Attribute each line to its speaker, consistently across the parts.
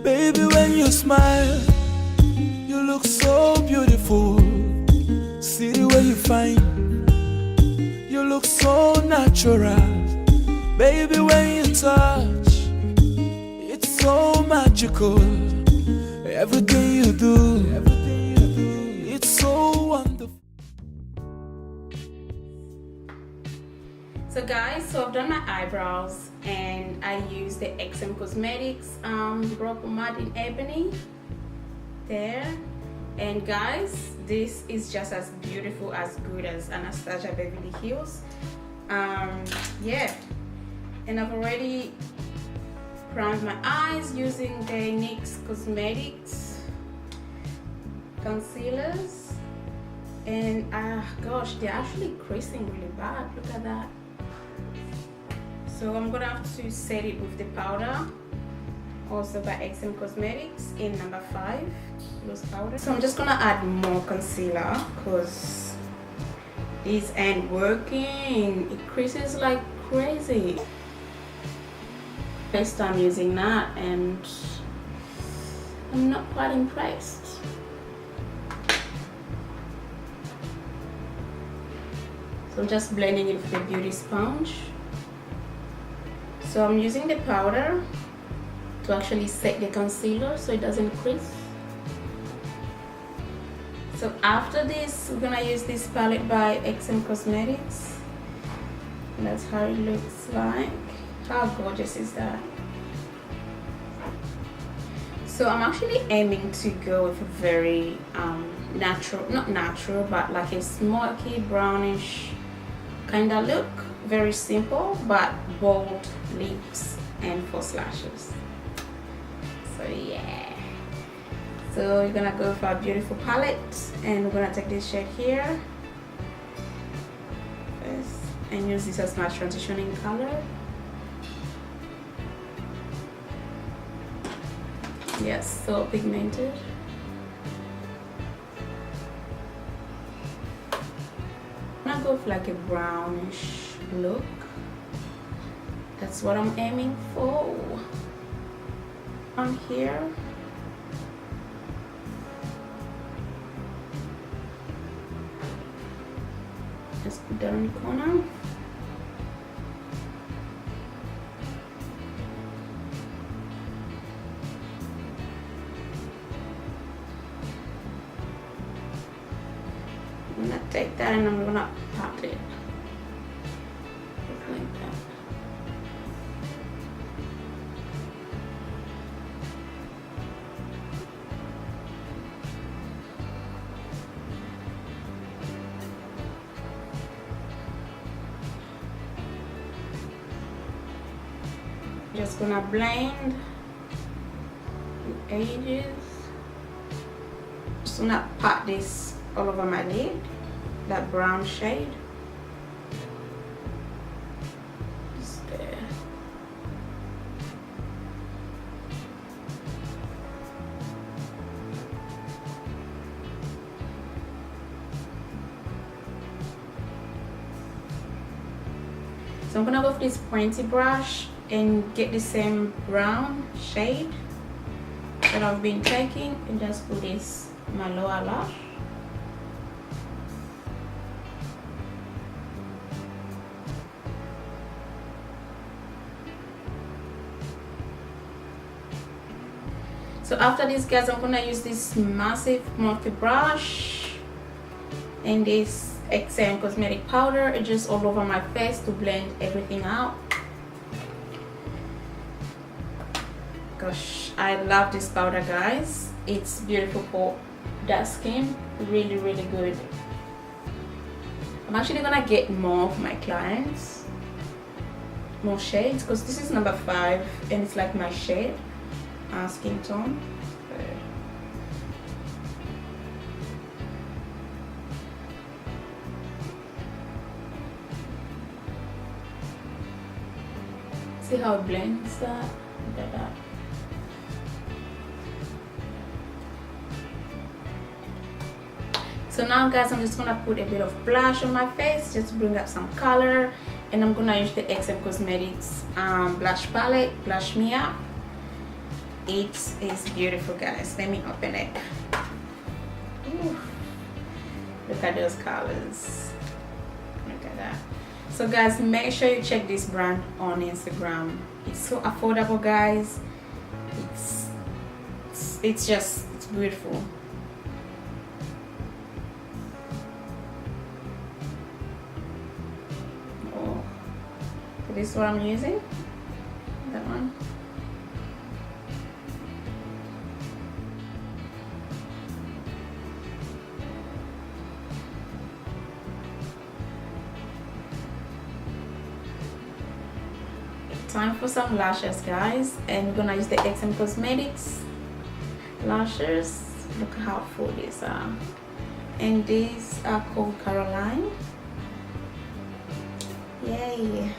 Speaker 1: Baby, when you smile, you look so beautiful. See the way you find, you look so natural. Baby, when you touch, it's so magical. Everything you do, it's so wonderful.
Speaker 2: So guys, so I've done my eyebrows and I use the XM Cosmetics brow pomade in Ebony there. And guys, this is just as beautiful, as good as Anastasia Beverly Hills. Yeah, and I've already primed my eyes using the NYX Cosmetics concealers, and gosh, they're actually creasing really bad. Look at that. So I'm gonna have to set it with the powder, also by XM Cosmetics in number 5 loose powder. So I'm just gonna add more concealer because these ain't working. It creases like crazy. First time using that and I'm not quite impressed. So I'm just blending it with the beauty sponge. So I'm using the powder to actually set the concealer so it doesn't crease. So after this, we're gonna use this palette by XM Cosmetics. And that's how it looks like. How gorgeous is that? So I'm actually aiming to go with a very natural, not natural, but like a smoky brownish kind of look. Very simple, but bold lips and false lashes. So yeah. So we're gonna go for a beautiful palette and we're gonna take this shade here first and use this as my transitioning color. Yes, so pigmented. I'm gonna go for like a brownish look. That's what I'm aiming for. On here. Just put that in the corner. I'm gonna take that and I'm gonna pat it. Just like that. Just gonna blend the edges. Just gonna pat this all over my lid, that brown shade. Just there. So I'm gonna go with this pointy brush and get the same brown shade that I've been taking and just put this in my lower lash. So after this, guys, I'm gonna use this massive multi brush and this XM cosmetic powder just all over my face to blend everything out. Gosh, I love this powder, guys. It's beautiful for dark skin. Really, really good. I'm actually gonna get more of my clients, more shades, because this is number 5 and it's like my shade, skin tone. See how it blends that? Look at that. So now, guys, I'm just gonna put a bit of blush on my face just to bring up some color, and I'm gonna use the XM Cosmetics blush palette, Blush Me Up. It is beautiful, guys. Let me open it. Ooh. Look at those colors. Look at that. So guys, make sure you check this brand on Instagram. It's so affordable, guys. It's beautiful. Oh, so this is what I'm using. That one. Time for some lashes, guys, and we're gonna use the XM Cosmetics lashes. Look how full these are, and these are called Caroline. Yay!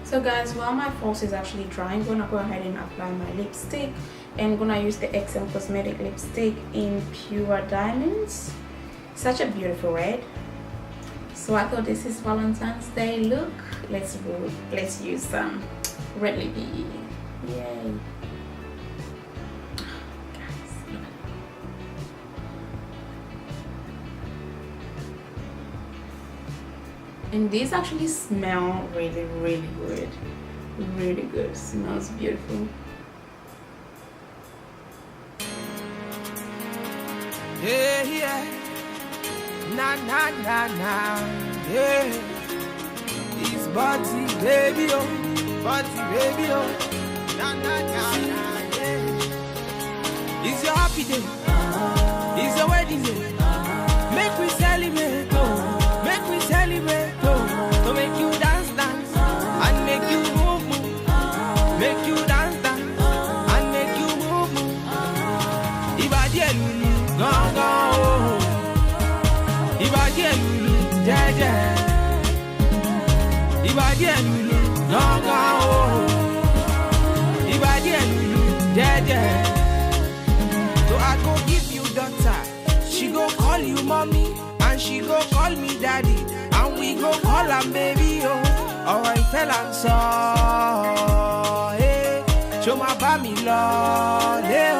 Speaker 2: So guys, while my false is actually drying, I'm gonna go ahead and apply my lipstick, and I'm gonna use the XM Cosmetic lipstick in Pure Diamonds. Such a beautiful red. So I thought this is Valentine's Day look. Let's use some red lippy. Yay! Guys, look. And these actually smell really, really good. Really good. Smells beautiful.
Speaker 1: Yeah, yeah. Na na na na. Yeah. It's body baby oh, body baby oh. Na na na na. Yeah. It's your happy day. It's your wedding day. Make we celebrate oh. Make we celebrate oh. So make you dance dance and make you move move. Make you dance dance and make you move move. Ibadi elulu gong gong oh. Ibadi elulu jeje. Ibadi elulu gong gong oh. Ibadi elulu jeje. So I go give you daughter, she go call you mommy, and she go call me daddy, and we go call her baby oh. Alright, tell her so. Hey, show my family love. Hey,